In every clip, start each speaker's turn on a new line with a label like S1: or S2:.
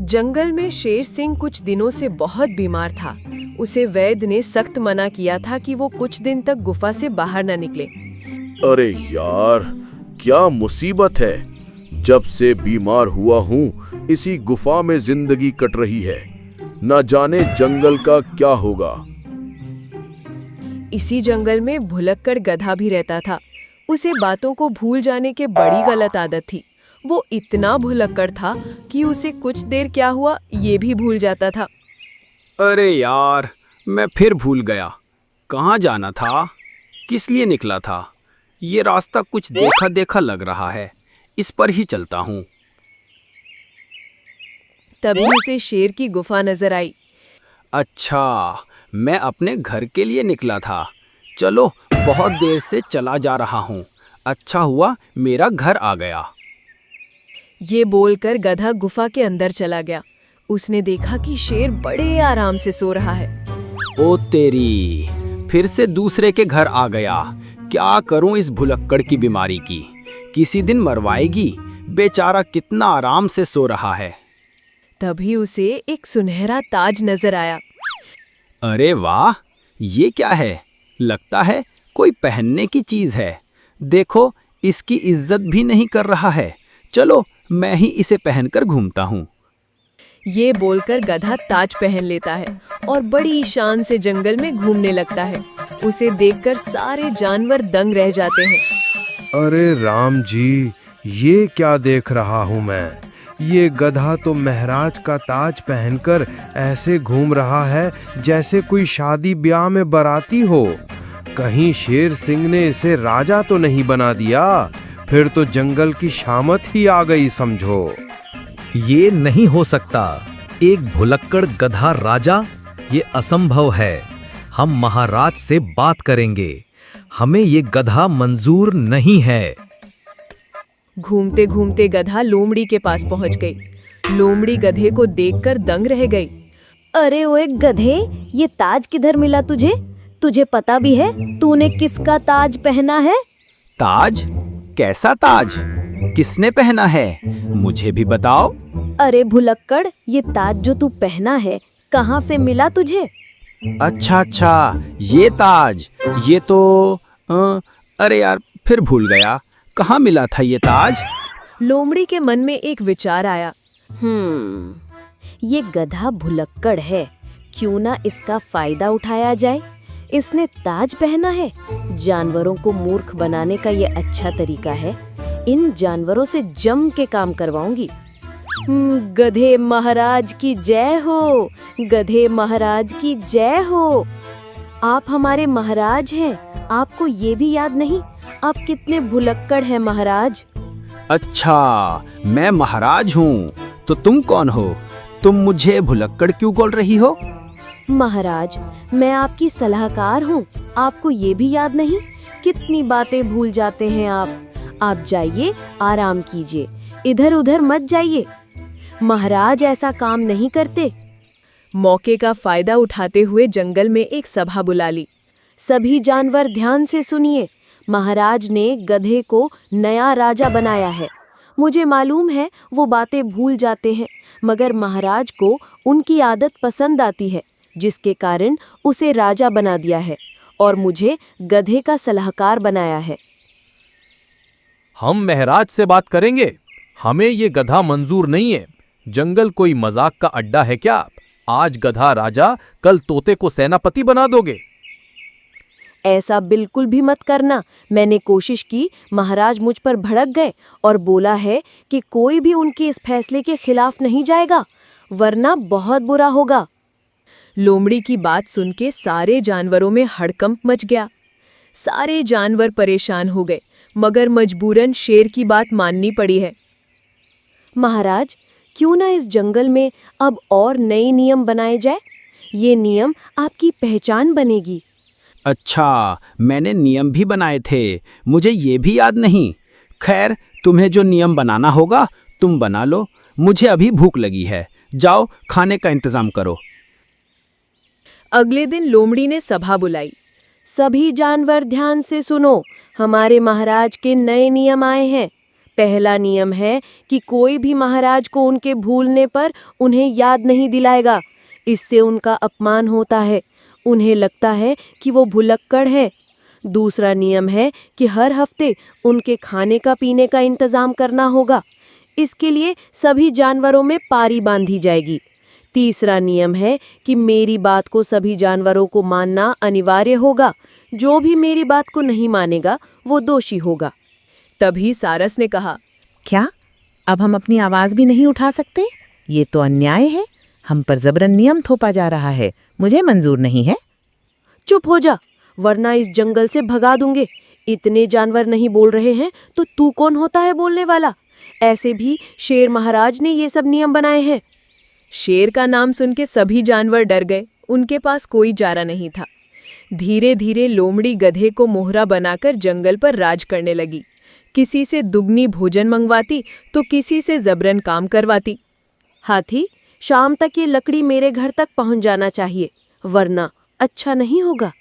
S1: जंगल में शेर सिंह कुछ दिनों से बहुत बीमार था। उसे वैद्य ने सख्त मना किया था कि वो कुछ दिन तक गुफा से बाहर न निकले।
S2: अरे यार, क्या मुसीबत है। जब से बीमार हुआ हूँ इसी गुफा में जिंदगी कट रही है। न जाने जंगल का क्या होगा।
S1: इसी जंगल में भुलक्कड़ गधा भी रहता था। उसे बातों को भूल जाने की बड़ी गलत आदत थी। वो इतना भुलक्कड़ था कि उसे कुछ देर क्या हुआ ये भी भूल जाता था।
S3: अरे यार, मैं फिर भूल गया। कहाँ जाना था? किस लिए निकला था? ये रास्ता कुछ देखा देखा लग रहा है। इस पर ही चलता हूँ।
S1: तभी उसे शेर की गुफा नजर आई।
S3: अच्छा, मैं अपने घर के लिए निकला था। चलो, बहुत देर से चला जा रहा हूँ। अच्छा हुआ मेरा घर आ गया।
S1: ये बोलकर गधा गुफा के अंदर चला गया। उसने देखा कि शेर बड़े आराम से सो रहा है।
S3: ओ तेरी, फिर से दूसरे के घर आ गया। क्या करूं इस भुलक्कड़ की बीमारी की? किसी दिन मरवाएगी। बेचारा कितना आराम से सो रहा है।
S1: तभी उसे एक सुनहरा ताज नजर आया।
S3: अरे वाह, ये क्या है? लगता है कोई पहनने की चीज है। देखो, इसकी इज्जत भी नहीं कर रहा है। चलो, मैं ही इसे पहनकर घूमता हूँ।
S1: ये बोलकर गधा ताज पहन लेता है और बड़ी शान से जंगल में घूमने लगता है। उसे देखकर सारे जानवर दंग रह जाते हैं।
S4: अरे राम जी, ये क्या देख रहा हूँ मैं? ये गधा तो महराज का ताज पहनकर ऐसे घूम रहा है जैसे कोई शादी ब्याह में बाराती हो। कहीं शेर सिंह ने इसे राजा तो नहीं बना दिया? फिर तो जंगल की शामत ही आ गई समझो।
S5: ये नहीं हो सकता। एक भुलक्कड़ गधा राजा, ये असंभव है। हम महाराज से बात करेंगे। हमें ये गधा मंजूर नहीं है।
S1: घूमते घूमते गधा लोमड़ी के पास पहुंच गई। लोमड़ी गधे को देखकर दंग रह गई।
S6: अरे ओए गधे, ये ताज किधर मिला तुझे? तुझे पता भी है तूने किसका ताज पहना है?
S3: ताज? कैसा ताज? किसने पहना है? मुझे भी बताओ।
S6: अरे भुलक्कड़, ये ताज जो तू पहना है कहाँ से मिला तुझे?
S3: अच्छा अच्छा, ये ताज। ये तो अरे यार, फिर भूल गया। कहाँ मिला था ये ताज?
S1: लोमड़ी के मन में एक विचार आया।
S6: ये गधा भुलक्कड़ है, क्यों ना इसका फायदा उठाया जाए। इसने ताज पहना है। जानवरों को मूर्ख बनाने का ये अच्छा तरीका है। इन जानवरों से जम के काम करवाऊंगी। गधे महाराज की जय हो, गधे महाराज की जय हो। आप हमारे महाराज हैं। आपको ये भी याद नहीं आप कितने भुलक्कड़ हैं महाराज?
S3: अच्छा, मैं महाराज हूँ तो तुम कौन हो? तुम मुझे भुलक्कड़ क्यों बोल रही हो?
S6: महाराज, मैं आपकी सलाहकार हूँ। आपको ये भी याद नहीं? कितनी बातें भूल जाते हैं आप। आप जाइए, आराम कीजिए, इधर उधर मत जाइए। महाराज ऐसा काम नहीं करते।
S1: मौके का फायदा उठाते हुए जंगल में एक सभा बुला ली।
S6: सभी जानवर ध्यान से सुनिए। महाराज ने गधे को नया राजा बनाया है। मुझे मालूम है वो बातें भूल जाते हैं, मगर महाराज को उनकी आदत पसंद आती है, जिसके कारण उसे राजा बना दिया है और मुझे गधे का सलाहकार बनाया है।
S7: हम महराज से बात करेंगे। हमें ये गधा मंजूर नहीं है। जंगल कोई मजाक का अड्डा है क्या? आज गधा राजा, कल तोते को सेनापति बना दोगे।
S6: ऐसा बिल्कुल भी मत करना। मैंने कोशिश की, महाराज मुझ पर भड़क गए और बोला है कि कोई भी उनके इस फैसले के खिलाफ नहीं जाएगा, वरना बहुत बुरा होगा।
S1: लोमड़ी की बात सुन के सारे जानवरों में हड़कंप मच गया। सारे जानवर परेशान हो गए, मगर मजबूरन शेर की बात माननी पड़ी है।
S6: महाराज, क्यों ना इस जंगल में अब और नए नियम बनाए जाए? ये नियम आपकी पहचान बनेगी।
S3: अच्छा, मैंने नियम भी बनाए थे, मुझे ये भी याद नहीं। खैर, तुम्हें जो नियम बनाना होगा तुम बना लो। मुझे अभी भूख लगी है। जाओ, खाने का इंतजाम करो।
S1: अगले दिन लोमड़ी ने सभा बुलाई।
S6: सभी जानवर ध्यान से सुनो। हमारे महाराज के नए नियम आए हैं। पहला नियम है कि कोई भी महाराज को उनके भूलने पर उन्हें याद नहीं दिलाएगा। इससे उनका अपमान होता है, उन्हें लगता है कि वो भुलक्कड़ है। दूसरा नियम है कि हर हफ्ते उनके खाने का पीने का इंतजाम करना होगा। इसके लिए सभी जानवरों में पारी बांधी जाएगी। तीसरा नियम है कि मेरी बात को सभी जानवरों को मानना अनिवार्य होगा। जो भी मेरी बात को नहीं मानेगा वो दोषी होगा।
S1: तभी सारस ने कहा,
S8: क्या अब हम अपनी आवाज भी नहीं उठा सकते? ये तो अन्याय है। हम पर जबरन नियम थोपा जा रहा है। मुझे मंजूर नहीं है।
S6: चुप हो जा, वरना इस जंगल से भगा दूंगे। इतने जानवर नहीं बोल रहे हैं तो तू कौन होता है बोलने वाला? ऐसे भी शेर महाराज ने ये सब नियम बनाए हैं।
S1: शेर का नाम सुन के सभी जानवर डर गए। उनके पास कोई चारा नहीं था। धीरे धीरे लोमड़ी गधे को मोहरा बनाकर जंगल पर राज करने लगी। किसी से दुगनी भोजन मंगवाती तो किसी से जबरन काम करवाती।
S6: हाथी, शाम तक ये लकड़ी मेरे घर तक पहुंच जाना चाहिए, वरना अच्छा नहीं होगा।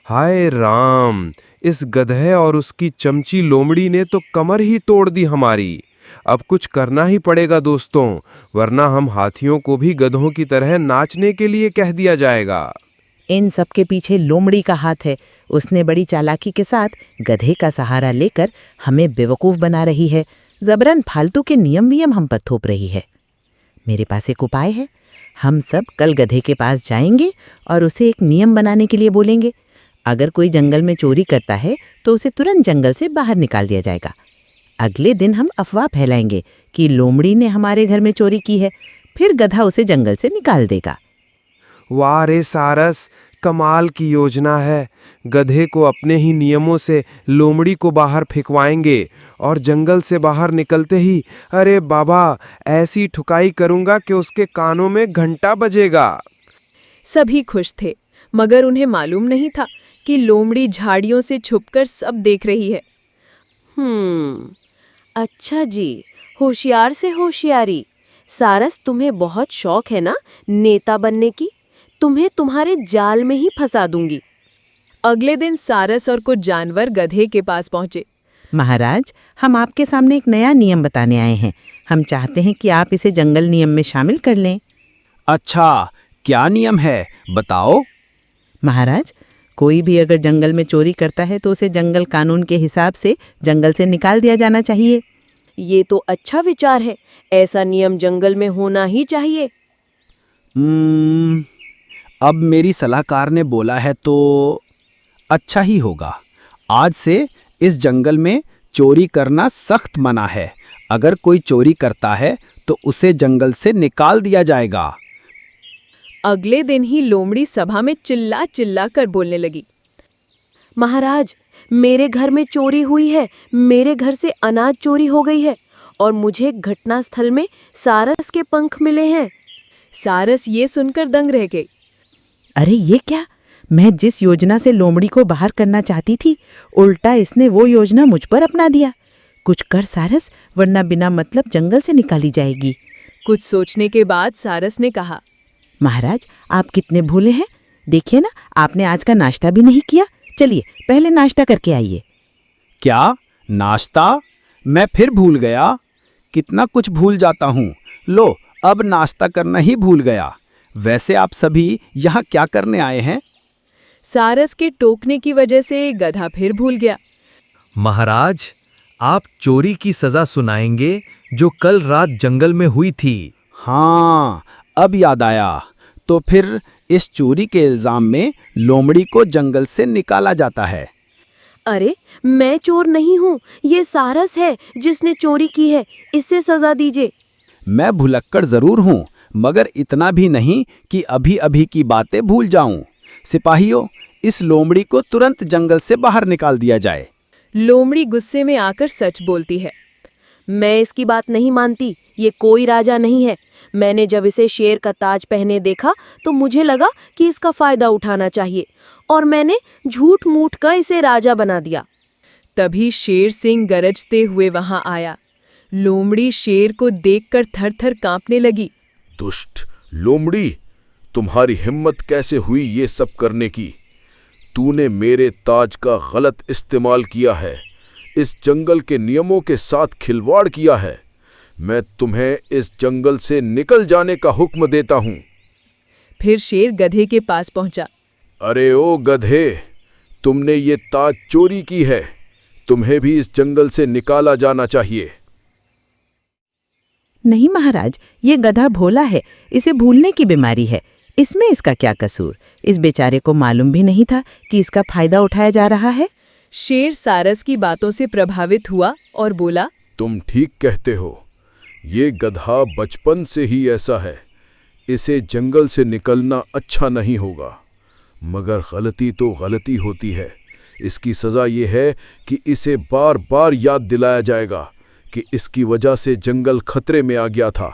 S4: हाय राम, इस गधे और उसकी चमची लोमड़ी ने तो कमर ही तोड़ दी हमारी। अब कुछ करना ही पड़ेगा दोस्तों, वरना हम हाथियों को भी गधों की तरह नाचने के लिए कह दिया जाएगा।
S8: इन सब के पीछे लोमड़ी का हाथ है। उसने बड़ी चालाकी के साथ गधे का सहारा लेकर हमें बेवकूफ़ बना रही है। जबरन फालतू के नियम हम पर थोप रही है। मेरे पास एक उपाय है। हम सब कल गधे के पास जाएंगे और उसे एक नियम बनाने के लिए बोलेंगे। अगर कोई जंगल में चोरी करता है तो उसे तुरंत जंगल से बाहर निकाल दिया जाएगा। अगले दिन हम अफवाह फैलाएंगे कि लोमड़ी ने हमारे घर में चोरी की है। फिर गधा उसे जंगल से निकाल देगा।
S4: वाह रे सारस, कमाल की योजना है। गधे को अपने ही नियमों से लोमड़ी को बाहर फेंकवाएंगे और जंगल से बाहर निकलते ही अरे बाबा ऐसी ठुकाई करूंगा कि उसके कानों में घंटा बजेगा।
S1: सभी खुश थे, मगर उन्हें मालूम नहीं था कि लोमड़ी झाड़ियों से छुपकर सब देख रही है।
S6: अच्छा जी, होशियार से होशियारी। सारस, तुम्हें बहुत शौक है ना नेता बनने की? तुम्हें तुम्हारे जाल में ही फंसा दूंगी।
S1: अगले दिन सारस और कुछ जानवर गधे के पास पहुंचे।
S8: महाराज, हम आपके सामने एक नया नियम बताने आए हैं। हम चाहते हैं कि आप इसे जंगल नियम में शामिल कर लें।
S3: अच्छा, क्या नियम है, बताओ।
S8: महाराज, कोई भी अगर जंगल में चोरी करता है तो उसे जंगल कानून के हिसाब से जंगल से निकाल दिया जाना चाहिए।
S6: ये तो अच्छा विचार है। ऐसा नियम जंगल में होना ही चाहिए।
S3: अब मेरी सलाहकार ने बोला है तो अच्छा ही होगा। आज से इस जंगल में चोरी करना सख्त मना है। अगर कोई चोरी करता है तो उसे जंगल से निकाल दिया जाएगा।
S1: अगले दिन ही लोमड़ी सभा में चिल्ला चिल्ला कर बोलने लगी।
S6: महाराज, मेरे घर में चोरी हुई है। मेरे घर से अनाज चोरी हो गई है और मुझे घटनास्थल में सारस के पंख मिले हैं।
S1: सारस ये सुनकर दंग रह गई।
S8: अरे ये क्या? मैं जिस योजना से लोमड़ी को बाहर करना चाहती थी, उल्टा इसने वो योजना मुझ पर अपना दिया। कुछ कर सारस, वरना बिना मतलब जंगल से निकाली जाएगी।
S1: कुछ सोचने के बाद सारस ने कहा,
S8: महाराज, आप कितने भोले हैं। देखिए ना, आपने आज का नाश्ता भी नहीं किया। चलिए पहले नाश्ता करके आइए।
S3: क्या नाश्ता? मैं फिर भूल गया। कितना कुछ भूल जाता हूँ। लो, अब नाश्ता करना ही भूल गया। वैसे आप सभी यहाँ क्या करने आए हैं?
S1: सारस के टोकने की वजह से गधा फिर भूल गया।
S5: महाराज, आप चोरी की सजा सुनाएंगे जो कल रात जंगल में हुई थी।
S3: हाँ, अब याद आया। तो फिर इस चोरी के इल्जाम में लोमड़ी को जंगल से निकाला जाता है।
S6: अरे, मैं चोर नहीं हूँ। ये सारस है जिसने चोरी की है। इससे सजा दीजिए।
S3: मैं भुलक्कड़ जरूर हूँ, मगर इतना भी नहीं कि अभी अभी की बातें भूल जाऊं। सिपाहियों, इस लोमड़ी को तुरंत जंगल से बाहर निकाल दिया जाए।
S1: लोमड़ी गुस्से में आकर सच बोलती है।
S6: मैं इसकी बात नहीं मानती। ये कोई राजा नहीं है। मैंने जब इसे शेर का ताज पहने देखा तो मुझे लगा कि इसका फायदा उठाना चाहिए और मैंने झूठ मूठ कर इसे राजा बना दिया।
S1: तभी शेर सिंह गरजते हुए वहां आया। लोमड़ी शेर को देखकर थर-थर कांपने लगी।
S2: दुष्ट लोमड़ी, तुम्हारी हिम्मत कैसे हुई ये सब करने की? तूने मेरे ताज का गलत इस्तेमाल किया है। इस जंगल के नियमों के साथ खिलवाड़ किया है। मैं तुम्हें इस जंगल से निकल जाने का हुक्म देता हूं।
S1: फिर शेर गधे के पास पहुंचा।
S2: अरे ओ गधे, तुमने ये ताज चोरी की है, तुम्हें भी इस जंगल से निकाला जाना चाहिए।
S8: नहीं महाराज, ये गधा भोला है, इसे भूलने की बीमारी है, इसमें इसका क्या कसूर? इस बेचारे को मालूम भी नहीं था कि इसका फायदा उठाया जा रहा है।
S1: शेर सारस की बातों से प्रभावित हुआ और बोला,
S2: तुम ठीक कहते हो, ये गधा बचपन से ही ऐसा है, इसे जंगल से निकलना अच्छा नहीं होगा। मगर गलती तो गलती होती है। इसकी सज़ा ये है कि इसे बार बार याद दिलाया जाएगा कि इसकी वजह से जंगल खतरे में आ गया था